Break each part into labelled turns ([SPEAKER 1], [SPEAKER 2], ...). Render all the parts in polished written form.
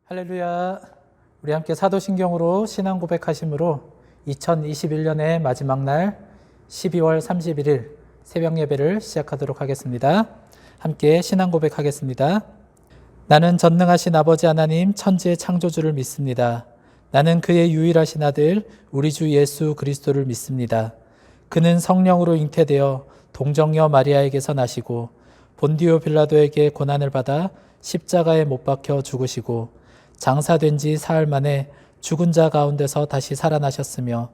[SPEAKER 1] 할렐루야. 우리 함께 사도신경으로 신앙 고백하심으로 2021년의 마지막 날 12월 31일 새벽 예배를 시작하도록 하겠습니다. 함께 신앙 고백하겠습니다. 나는 전능하신 아버지 하나님 천지의 창조주를 믿습니다. 나는 그의 유일하신 아들 우리 주 예수 그리스도를 믿습니다. 그는 성령으로 잉태되어 동정녀 마리아에게서 나시고 본디오 빌라도에게 고난을 받아 십자가에 못 박혀 죽으시고 장사된 지 사흘 만에 죽은 자 가운데서 다시 살아나셨으며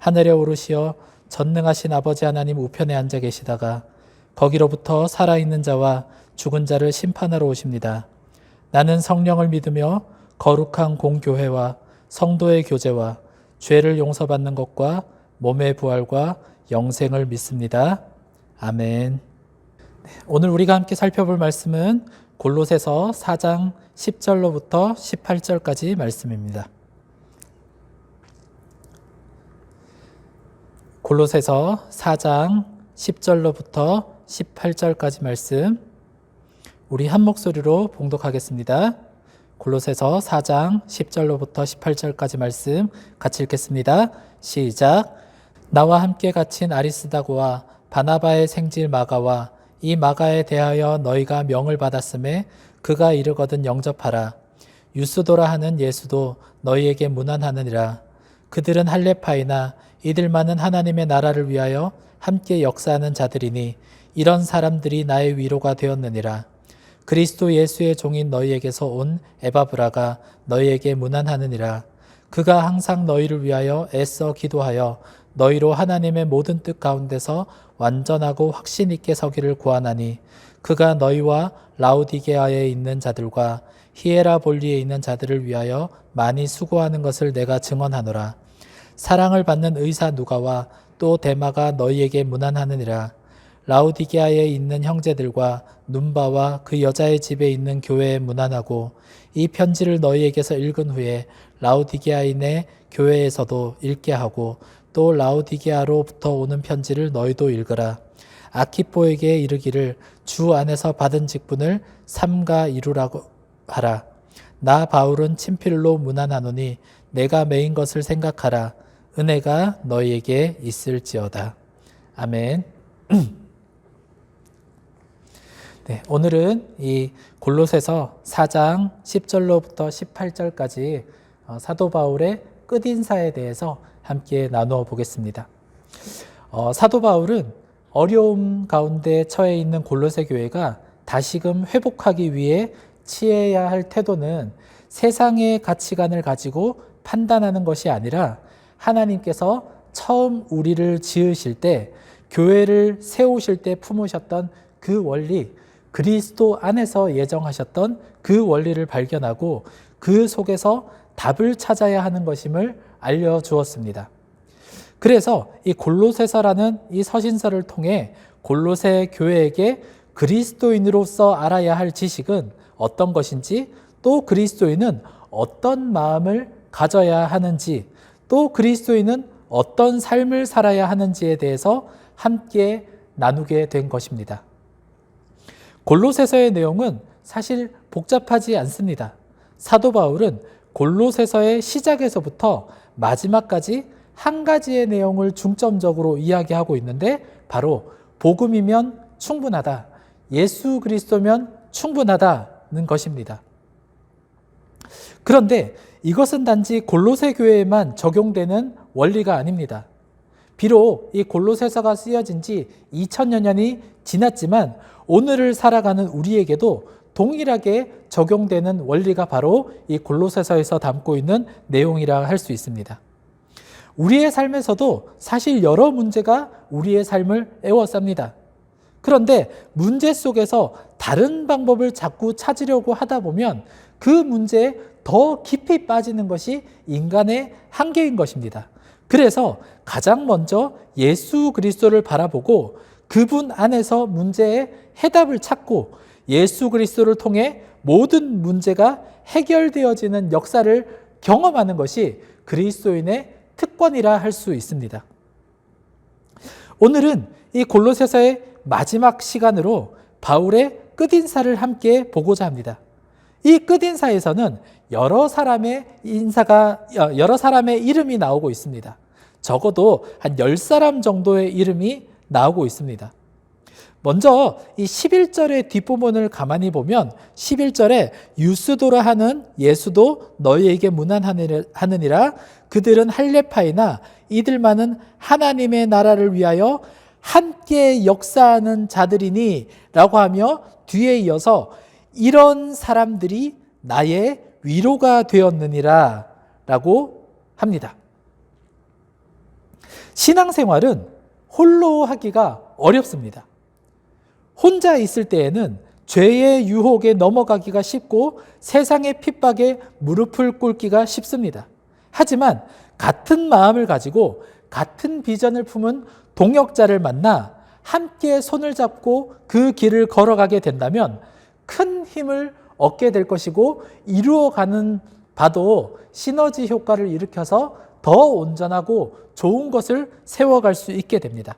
[SPEAKER 1] 하늘에 오르시어 전능하신 아버지 하나님 우편에 앉아 계시다가 거기로부터 살아있는 자와 죽은 자를 심판하러 오십니다. 나는 성령을 믿으며 거룩한 공교회와 성도의 교제와 죄를 용서받는 것과 몸의 부활과 영생을 믿습니다. 아멘. 오늘 우리가 함께 살펴볼 말씀은 골로새서 4장 10절로부터 18절까지 말씀입니다. 골로새서 4장 10절로부터 18절까지 말씀 우리 한 목소리로 봉독하겠습니다. 골로새서 4장 10절로부터 18절까지 말씀 같이 읽겠습니다. 시작. 나와 함께 갇힌 아리스다고와 바나바의 생질 마가와 이 마가에 대하여 너희가 명을 받았음에 그가 이르거든 영접하라. 유스도라 하는 예수도 너희에게 문안하느니라. 그들은 할레파이나 이들만은 하나님의 나라를 위하여 함께 역사하는 자들이니 이런 사람들이 나의 위로가 되었느니라. 그리스도 예수의 종인 너희에게서 온 에바브라가 너희에게 문안하느니라. 그가 항상 너희를 위하여 애써 기도하여 너희로 하나님의 모든 뜻 가운데서 완전하고 확신 있게 서기를 구하나니 그가 너희와 라우디게아에 있는 자들과 히에라볼리에 있는 자들을 위하여 많이 수고하는 것을 내가 증언하노라. 사랑을 받는 의사 누가와 또 데마가 너희에게 문안하느니라. 라우디게아에 있는 형제들과 눈바와 그 여자의 집에 있는 교회에 문안하고 이 편지를 너희에게서 읽은 후에 라우디게아인의 교회에서도 읽게 하고 또 라우디게아로부터 오는 편지를 너희도 읽으라. 아키포에게 이르기를 주 안에서 받은 직분을 삼가 이루라고 하라. 나 바울은 친필로 문안하노니 내가 매인 것을 생각하라. 은혜가 너희에게 있을지어다. 아멘. 네, 오늘은 이 골로새서 4장 10절로부터 18절까지 사도 바울의 끝인사에 대해서 함께 나누어 보겠습니다. 사도 바울은 어려움 가운데 처해 있는 골로새 교회가 다시금 회복하기 위해 취해야 할 태도는 세상의 가치관을 가지고 판단하는 것이 아니라 하나님께서 처음 우리를 지으실 때 교회를 세우실 때 품으셨던 그 원리, 그리스도 안에서 예정하셨던 그 원리를 발견하고 그 속에서 답을 찾아야 하는 것임을 알려주었습니다. 그래서 이 골로새서라는 이 서신서를 통해 골로새 교회에게 그리스도인으로서 알아야 할 지식은 어떤 것인지, 또 그리스도인은 어떤 마음을 가져야 하는지, 또 그리스도인은 어떤 삶을 살아야 하는지에 대해서 함께 나누게 된 것입니다. 골로새서의 내용은 사실 복잡하지 않습니다. 사도 바울은 골로새서의 시작에서부터 마지막까지 한 가지의 내용을 중점적으로 이야기하고 있는데 바로 복음이면 충분하다, 예수 그리스도면 충분하다는 것입니다. 그런데 이것은 단지 골로새 교회에만 적용되는 원리가 아닙니다. 비록 이 골로새서가 쓰여진 지 2000여 년이 지났지만 오늘을 살아가는 우리에게도 동일하게 적용되는 원리가 바로 이 골로새서에서 담고 있는 내용이라 할 수 있습니다. 우리의 삶에서도 사실 여러 문제가 우리의 삶을 에워쌉니다. 그런데 문제 속에서 다른 방법을 자꾸 찾으려고 하다 보면 그 문제에 더 깊이 빠지는 것이 인간의 한계인 것입니다. 그래서 가장 먼저 예수 그리스도를 바라보고 그분 안에서 문제의 해답을 찾고 예수 그리스도를 통해 모든 문제가 해결되어지는 역사를 경험하는 것이 그리스도인의 특권이라 할 수 있습니다. 오늘은 이 골로새서의 마지막 시간으로 바울의 끝인사를 함께 보고자 합니다. 이 끝인사에서는 여러 사람의 이름이 나오고 있습니다. 적어도 한 10사람 정도의 이름이 나오고 있습니다. 먼저 이 11절의 뒷부분을 가만히 보면 11절에 유스도라 하는 예수도 너희에게 문안하느니라. 그들은 할례파이나 이들만은 하나님의 나라를 위하여 함께 역사하는 자들이니 라고 하며 뒤에 이어서 이런 사람들이 나의 위로가 되었느니라 라고 합니다. 신앙생활은 홀로 하기가 어렵습니다. 혼자 있을 때에는 죄의 유혹에 넘어가기가 쉽고 세상의 핍박에 무릎을 꿇기가 쉽습니다. 하지만 같은 마음을 가지고 같은 비전을 품은 동역자를 만나 함께 손을 잡고 그 길을 걸어가게 된다면 큰 힘을 얻게 될 것이고 이루어가는 바도 시너지 효과를 일으켜서 더 온전하고 좋은 것을 세워갈 수 있게 됩니다.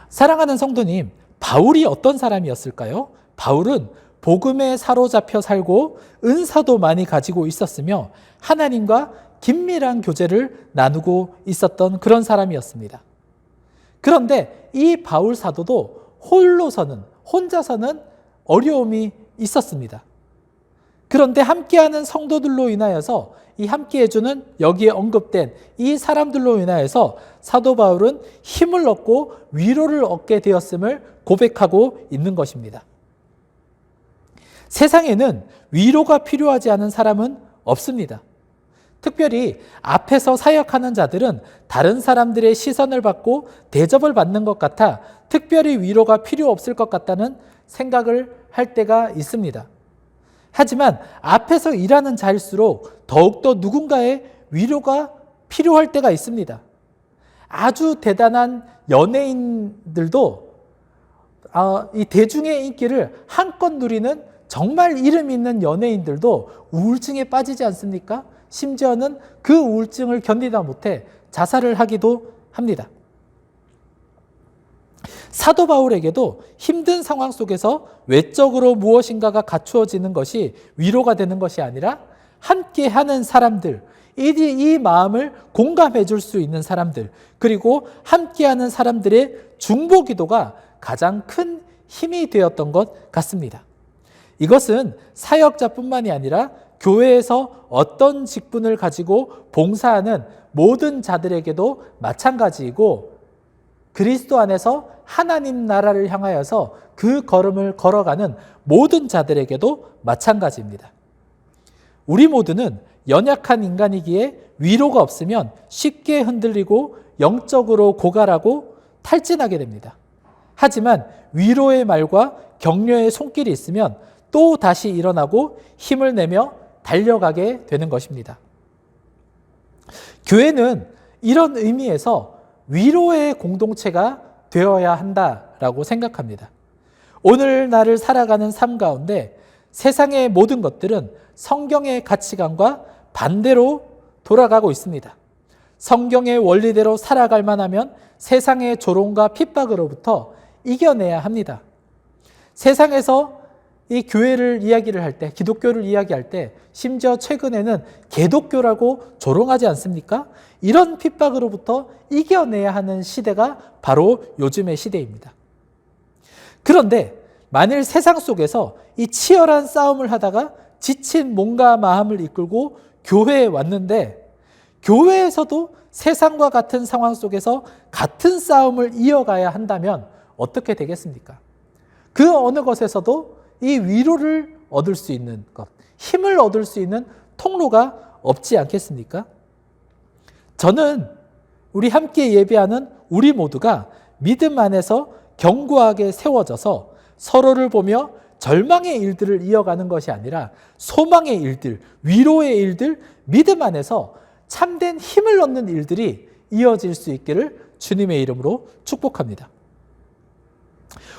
[SPEAKER 1] 사랑하는 성도님, 바울이 어떤 사람이었을까요? 바울은 복음에 사로잡혀 살고 은사도 많이 가지고 있었으며 하나님과 긴밀한 교제를 나누고 있었던 그런 사람이었습니다. 그런데 이 바울 사도도 혼자서는 어려움이 있었습니다. 그런데 함께하는 성도들로 인하여서 이 함께해주는 여기에 언급된 이 사람들로 인하여서 사도 바울은 힘을 얻고 위로를 얻게 되었음을 고백하고 있는 것입니다. 세상에는 위로가 필요하지 않은 사람은 없습니다. 특별히 앞에서 사역하는 자들은 다른 사람들의 시선을 받고 대접을 받는 것 같아 특별히 위로가 필요 없을 것 같다는 생각을 할 때가 있습니다. 하지만 앞에서 일하는 자일수록 더욱더 누군가의 위로가 필요할 때가 있습니다. 아주 대단한 연예인들도 이 대중의 인기를 한껏 누리는 정말 이름 있는 연예인들도 우울증에 빠지지 않습니까? 심지어는 그 우울증을 견디다 못해 자살을 하기도 합니다. 사도 바울에게도 힘든 상황 속에서 외적으로 무엇인가가 갖추어지는 것이 위로가 되는 것이 아니라 함께하는 사람들, 이 마음을 공감해 줄 수 있는 사람들, 그리고 함께하는 사람들의 중보기도가 가장 큰 힘이 되었던 것 같습니다. 이것은 사역자뿐만이 아니라 교회에서 어떤 직분을 가지고 봉사하는 모든 자들에게도 마찬가지이고 그리스도 안에서 하나님 나라를 향하여서 그 걸음을 걸어가는 모든 자들에게도 마찬가지입니다. 우리 모두는 연약한 인간이기에 위로가 없으면 쉽게 흔들리고 영적으로 고갈하고 탈진하게 됩니다. 하지만 위로의 말과 격려의 손길이 있으면 또 다시 일어나고 힘을 내며 달려가게 되는 것입니다. 교회는 이런 의미에서 위로의 공동체가 되어야 한다라고 생각합니다. 오늘날을 살아가는 삶 가운데 세상의 모든 것들은 성경의 가치관과 반대로 돌아가고 있습니다. 성경의 원리대로 살아갈 만하면 세상의 조롱과 핍박으로부터 이겨내야 합니다. 세상에서 이 교회를 이야기를 할 때, 기독교를 이야기할 때 심지어 최근에는 개독교라고 조롱하지 않습니까? 이런 핍박으로부터 이겨내야 하는 시대가 바로 요즘의 시대입니다. 그런데 만일 세상 속에서 이 치열한 싸움을 하다가 지친 몸과 마음을 이끌고 교회에 왔는데 교회에서도 세상과 같은 상황 속에서 같은 싸움을 이어가야 한다면 어떻게 되겠습니까? 그 어느 것에서도 이 위로를 얻을 수 있는 것, 힘을 얻을 수 있는 통로가 없지 않겠습니까? 저는 우리 함께 예배하는 우리 모두가 믿음 안에서 견고하게 세워져서 서로를 보며 절망의 일들을 이어가는 것이 아니라 소망의 일들, 위로의 일들, 믿음 안에서 참된 힘을 얻는 일들이 이어질 수 있기를 주님의 이름으로 축복합니다.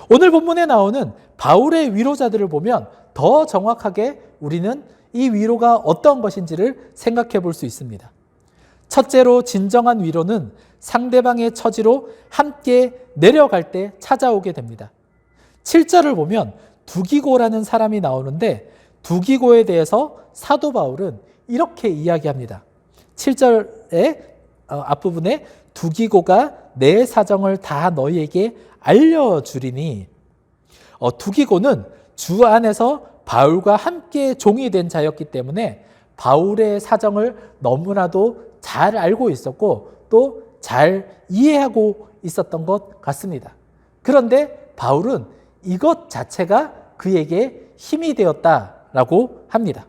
[SPEAKER 1] 오늘 본문에 나오는 바울의 위로자들을 보면 더 정확하게 우리는 이 위로가 어떤 것인지를 생각해 볼 수 있습니다. 첫째로 진정한 위로는 상대방의 처지로 함께 내려갈 때 찾아오게 됩니다. 7절을 보면
[SPEAKER 2] 두기고라는 사람이 나오는데 두기고에 대해서 사도 바울은 이렇게 이야기합니다. 7절의 앞부분에 두기고가 내 사정을 다 너희에게 알려주리니, 두기고는 주 안에서 바울과 함께 종이 된 자였기 때문에 바울의 사정을 너무나도 잘 알고 있었고 또 잘 이해하고 있었던 것 같습니다. 그런데 바울은 이것 자체가 그에게 힘이 되었다라고 합니다.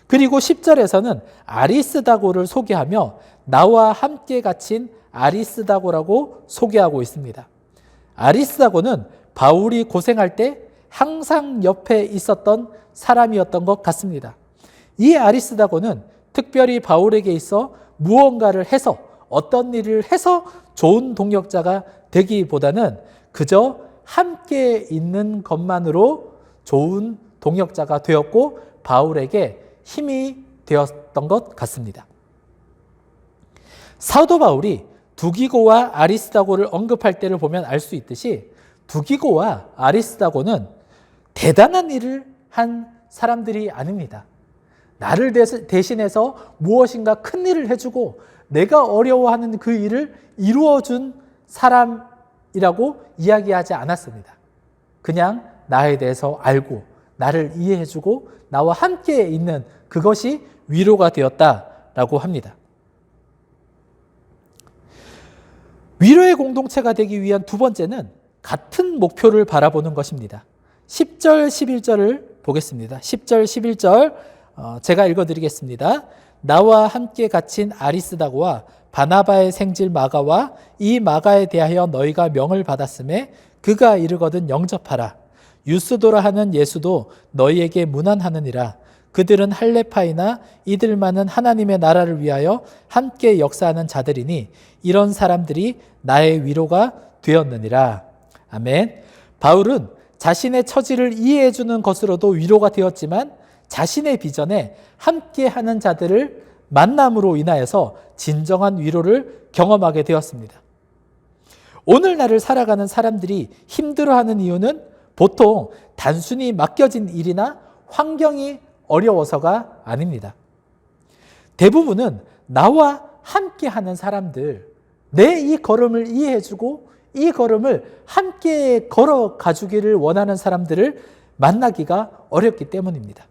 [SPEAKER 2] 그리고 10절에서는 아리스다고를 소개하며 나와 함께 갇힌 아리스다고라고 소개하고 있습니다. 아리스다고는 바울이 고생할 때 항상 옆에 있었던 사람이었던 것 같습니다. 이 아리스다고는 특별히 바울에게 있어 무언가를 해서 어떤 일을 해서 좋은 동역자가 되기보다는 그저 함께 있는 것만으로 좋은 동역자가 되었고 바울에게 힘이 되었던 것 같습니다. 사도 바울이 두기고와 아리스다고를 언급할 때를 보면 알 수 있듯이 두기고와 아리스다고는 대단한 일을 한 사람들이 아닙니다. 나를 대신해서 무엇인가 큰 일을 해주고 내가 어려워하는 그 일을 이루어준 사람이라고 이야기하지 않았습니다. 그냥 나에 대해서 알고 나를 이해해주고 나와 함께 있는 그것이 위로가 되었다라고 합니다. 위로의 공동체가 되기 위한 두 번째는 같은 목표를 바라보는 것입니다. 10절, 11절을 보겠습니다. 10절, 11절 제가 읽어드리겠습니다. 나와 함께 갇힌 아리스다고와 바나바의 생질 마가와 이 마가에 대하여 너희가 명을 받았음에 그가 이르거든 영접하라. 유스도라 하는 예수도 너희에게 문안하느니라. 그들은 할레파이나 이들만은 하나님의 나라를 위하여 함께 역사하는 자들이니 이런 사람들이 나의 위로가 되었느니라. 아멘. 바울은 자신의 처지를 이해해 주는 것으로도 위로가 되었지만 자신의 비전에 함께하는 자들을 만남으로 인하여서 진정한 위로를 경험하게 되었습니다. 오늘날을 살아가는 사람들이 힘들어하는 이유는 보통 단순히 맡겨진 일이나 환경이 어려워서가 아닙니다. 대부분은 나와 함께하는 사람들, 내 이 걸음을 이해해주고 이 걸음을 함께 걸어가주기를 원하는 사람들을 만나기가 어렵기 때문입니다.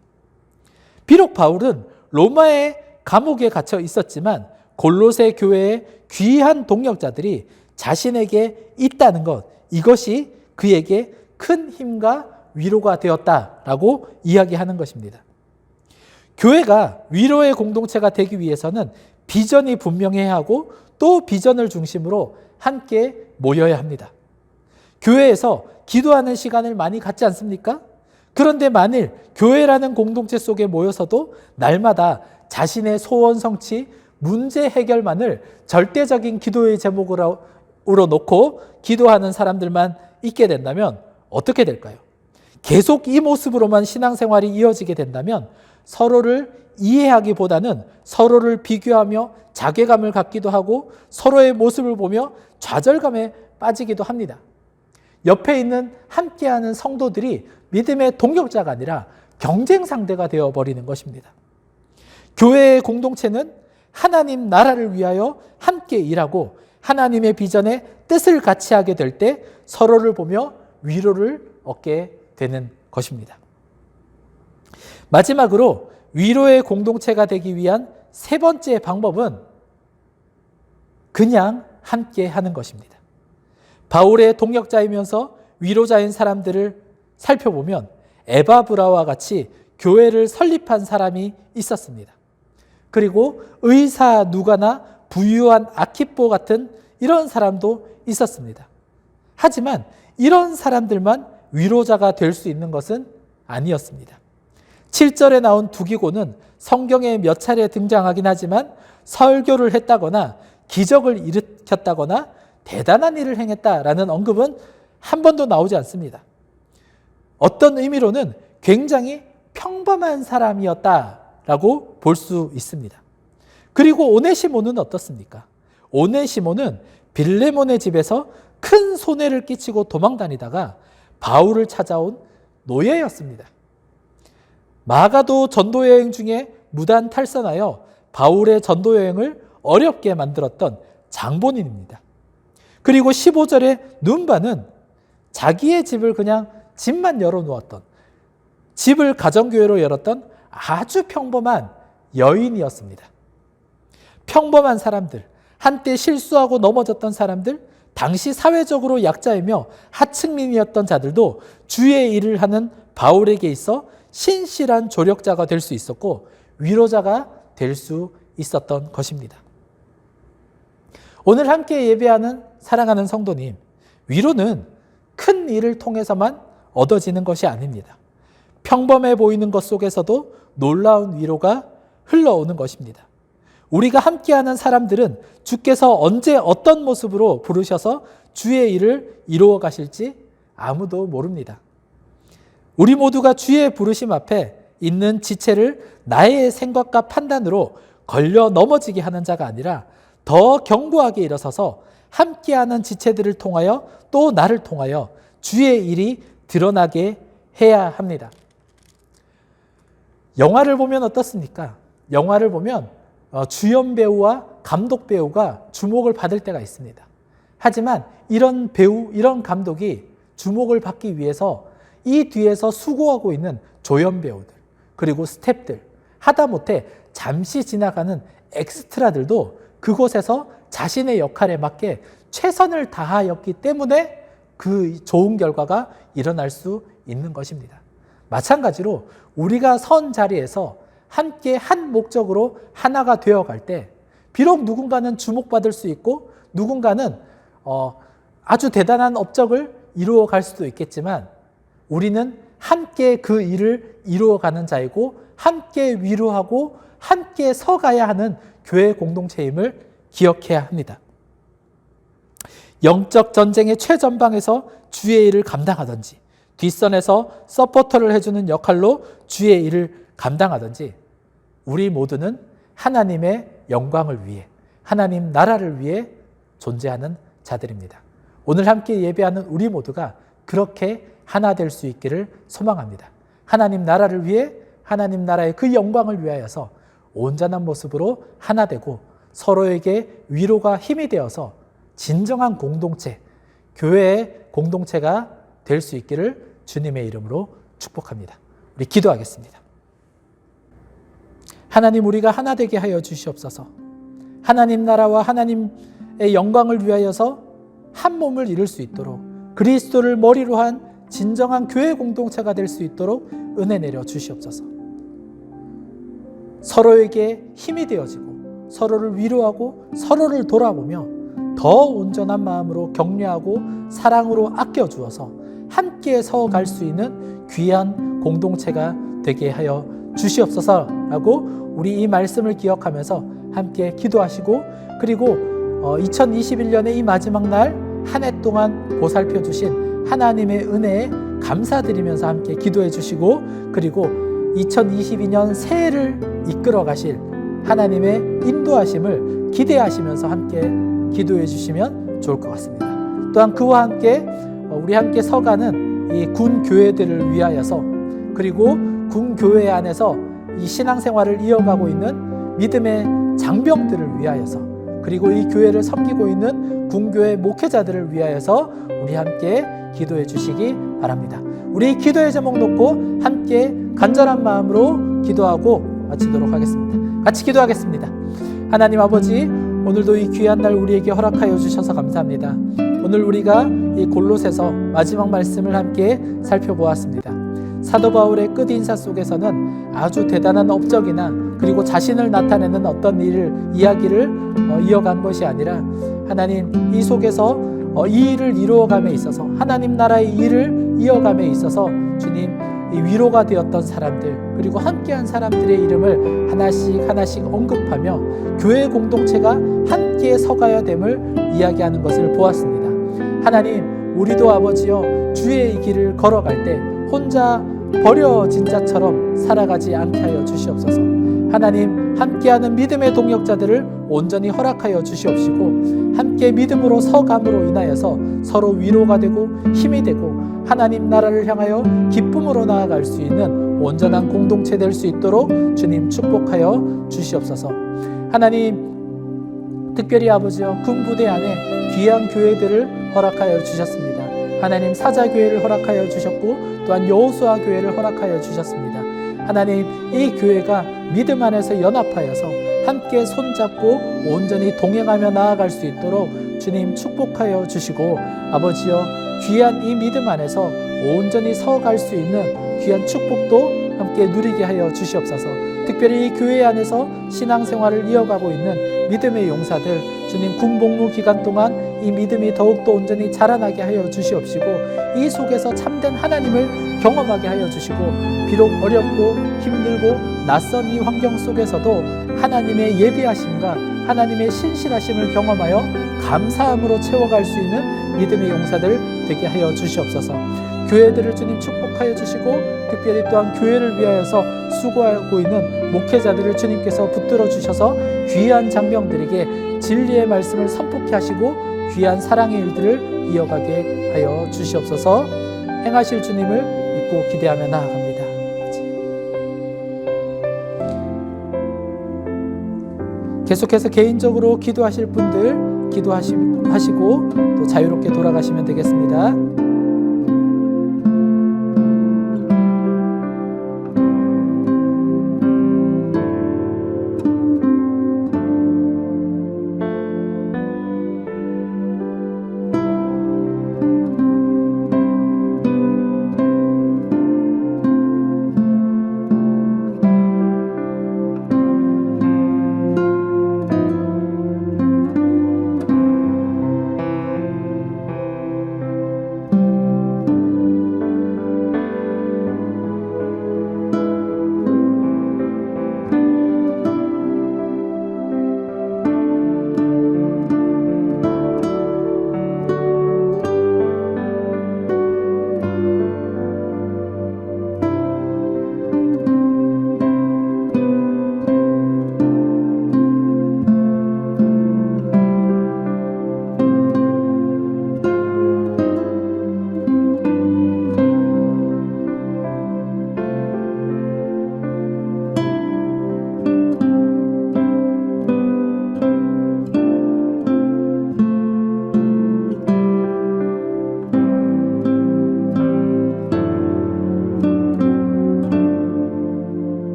[SPEAKER 2] 비록 바울은 로마의 감옥에 갇혀 있었지만 골로새 교회의 귀한 동역자들이 자신에게 있다는 것, 이것이 그에게 큰 힘과 위로가 되었다라고 이야기하는 것입니다. 교회가 위로의 공동체가 되기 위해서는 비전이 분명해야 하고 또 비전을 중심으로 함께 모여야 합니다. 교회에서 기도하는 시간을 많이 갖지 않습니까? 그런데 만일 교회라는 공동체 속에 모여서도 날마다 자신의 소원 성취, 문제 해결만을 절대적인 기도의 제목으로 놓고 기도하는 사람들만 있게 된다면 어떻게 될까요? 계속 이 모습으로만 신앙생활이 이어지게 된다면 서로를 이해하기보다는 서로를 비교하며 자괴감을 갖기도 하고 서로의 모습을 보며 좌절감에 빠지기도 합니다. 옆에 있는 함께하는 성도들이 믿음의 동역자가 아니라 경쟁 상대가 되어버리는 것입니다. 교회의 공동체는 하나님 나라를 위하여 함께 일하고 하나님의 비전에 뜻을 같이 하게 될 때 서로를 보며 위로를 얻게 되는 것입니다. 마지막으로 위로의 공동체가 되기 위한 세 번째 방법은 그냥 함께 하는 것입니다. 바울의 동역자이면서 위로자인 사람들을 살펴보면 에바브라와 같이 교회를 설립한 사람이 있었습니다. 그리고 의사 누가나 부유한 아키포 같은 이런 사람도 있었습니다. 하지만 이런 사람들만 위로자가 될 수 있는 것은 아니었습니다. 7절에 나온 두기고는 성경에 몇 차례 등장하긴 하지만 설교를 했다거나 기적을 일으켰다거나 대단한 일을 행했다라는 언급은 한 번도 나오지 않습니다. 어떤 의미로는 굉장히 평범한 사람이었다라고 볼 수 있습니다. 그리고 오네시모는 어떻습니까? 오네시모는 빌레몬의 집에서 큰 손해를 끼치고 도망다니다가 바울을 찾아온 노예였습니다. 마가도 전도여행 중에 무단 탈선하여 바울의 전도여행을 어렵게 만들었던 장본인입니다. 그리고 15절의 눈바는 자기의 집을 그냥 집만 열어놓았던, 집을 가정교회로 열었던 아주 평범한 여인이었습니다. 평범한 사람들, 한때 실수하고 넘어졌던 사람들, 당시 사회적으로 약자이며 하층민이었던 자들도 주의 일을 하는 바울에게 있어 신실한 조력자가 될 수 있었고 위로자가 될 수 있었던 것입니다. 오늘 함께 예배하는 사랑하는 성도님, 위로는 큰 일을 통해서만 얻어지는 것이 아닙니다. 평범해 보이는 것 속에서도 놀라운 위로가 흘러오는 것입니다. 우리가 함께하는 사람들은 주께서 언제 어떤 모습으로 부르셔서 주의 일을 이루어 가실지 아무도 모릅니다. 우리 모두가 주의 부르심 앞에 있는 지체를 나의 생각과 판단으로 걸려 넘어지게 하는 자가 아니라 더 견고하게 일어서서 함께하는 지체들을 통하여 또 나를 통하여 주의 일이 드러나게 해야 합니다. 영화를 보면 어떻습니까? 영화를 보면 주연 배우와 감독 배우가 주목을 받을 때가 있습니다. 하지만 이런 배우, 이런 감독이 주목을 받기 위해서 이 뒤에서 수고하고 있는 조연 배우들, 그리고 스태프들, 하다못해 잠시 지나가는 엑스트라들도 그곳에서 자신의 역할에 맞게 최선을 다하였기 때문에 그 좋은 결과가 일어날 수 있는 것입니다. 마찬가지로 우리가 선 자리에서 함께 한 목적으로 하나가 되어갈 때 비록 누군가는 주목받을 수 있고 누군가는 아주 대단한 업적을 이루어갈 수도 있겠지만 우리는 함께 그 일을 이루어가는 자이고 함께 위로하고 함께 서가야 하는 교회 공동체임을 기억해야 합니다. 영적 전쟁의 최전방에서 주의 일을 감당하든지 뒷선에서 서포터를 해주는 역할로 주의 일을 감당하든지 우리 모두는 하나님의 영광을 위해 하나님 나라를 위해 존재하는 자들입니다. 오늘 함께 예배하는 우리 모두가 그렇게 하나 될 수 있기를 소망합니다. 하나님 나라를 위해 하나님 나라의 그 영광을 위하여서 온전한 모습으로 하나 되고 서로에게 위로가 힘이 되어서 진정한 공동체, 교회의 공동체가 될 수 있기를 주님의 이름으로 축복합니다. 우리 기도하겠습니다. 하나님, 우리가 하나 되게 하여 주시옵소서. 하나님 나라와 하나님의 영광을 위하여서 한 몸을 이룰 수 있도록 그리스도를 머리로 한 진정한 교회 공동체가 될 수 있도록 은혜 내려 주시옵소서. 서로에게 힘이 되어지고 서로를 위로하고 서로를 돌아보며 더 온전한 마음으로 격려하고 사랑으로 아껴주어서 함께 서갈 수 있는 귀한 공동체가 되게 하여 주시옵소서라고 우리 이 말씀을 기억하면서 함께 기도하시고 그리고 2021년의 이 마지막 날 한 해 동안 보살펴 주신 하나님의 은혜에 감사드리면서 함께 기도해 주시고 그리고 2022년 새해를 이끌어 가실 하나님의 인도하심을 기대하시면서 함께 기도해 주시면 좋을 것 같습니다. 또한 그와 함께 우리 함께 서가는 이 군 교회들을 위하여서 그리고 군 교회 안에서 이 신앙생활을 이어가고 있는 믿음의 장병들을 위하여서 그리고 이 교회를 섬기고 있는 군교회 목회자들을 위하여서 우리 함께 기도해 주시기 바랍니다. 우리 기도의 제목 놓고 함께 간절한 마음으로 기도하고 마치도록 하겠습니다. 같이 기도하겠습니다. 하나님 아버지, 오늘도 이 귀한 날 우리에게 허락하여 주셔서 감사합니다. 오늘 우리가 이 골로새서 마지막 말씀을 함께 살펴보았습니다. 사도 바울의 끝인사 속에서는 아주 대단한 업적이나 그리고 자신을 나타내는 어떤 이야기를 이어간 것이 아니라 하나님 이 속에서 이 일을 이루어감에 있어서 하나님 나라의 일을 이어감에 있어서 주님 이 위로가 되었던 사람들 그리고 함께한 사람들의 이름을 하나씩 언급하며 교회 공동체가 함께 서가야 됨을 이야기하는 것을 보았습니다. 하나님, 우리도 아버지여 주의 길을 걸어갈 때 혼자 버려진 자처럼 살아가지 않게 하여 주시옵소서. 하나님, 함께하는 믿음의 동역자들을 온전히 허락하여 주시옵시고 함께 믿음으로 서감으로 인하여서 서로 위로가 되고 힘이 되고 하나님 나라를 향하여 기쁨으로 나아갈 수 있는 온전한 공동체 될 수 있도록 주님 축복하여 주시옵소서. 하나님, 특별히 아버지여 군부대 안에 귀한 교회들을 허락하여 주셨습니다. 하나님, 사자교회를 허락하여 주셨고 또한 여호수아 교회를 허락하여 주셨습니다. 하나님, 이 교회가 믿음 안에서 연합하여서 함께 손잡고 온전히 동행하며 나아갈 수 있도록 주님 축복하여 주시고, 아버지여 귀한 이 믿음 안에서 온전히 서갈 수 있는 귀한 축복도 함께 누리게 하여 주시옵소서. 특별히 이 교회 안에서 신앙생활을 이어가고 있는 믿음의 용사들, 주님 군복무 기간 동안 이 믿음이 더욱더 온전히 자라나게 하여 주시옵시고, 이 속에서 참된 하나님을 경험하게 하여 주시고, 비록 어렵고 힘들고 낯선 이 환경 속에서도 하나님의 예비하심과 하나님의 신실하심을 경험하여 감사함으로 채워갈 수 있는 믿음의 용사들 되게 하여 주시옵소서. 교회들을 주님 축복하여 주시고, 특별히 또한 교회를 위하여서 수고하고 있는 목회자들을 주님께서 붙들어 주셔서 귀한 장병들에게 진리의 말씀을 선포케 하시고 귀한 사랑의 일들을 이어가게 하여 주시옵소서. 행하실 주님을 믿고 기대하며 나아갑니다. 계속해서 개인적으로 기도하실 분들 기도하시고 또 자유롭게 돌아가시면 되겠습니다.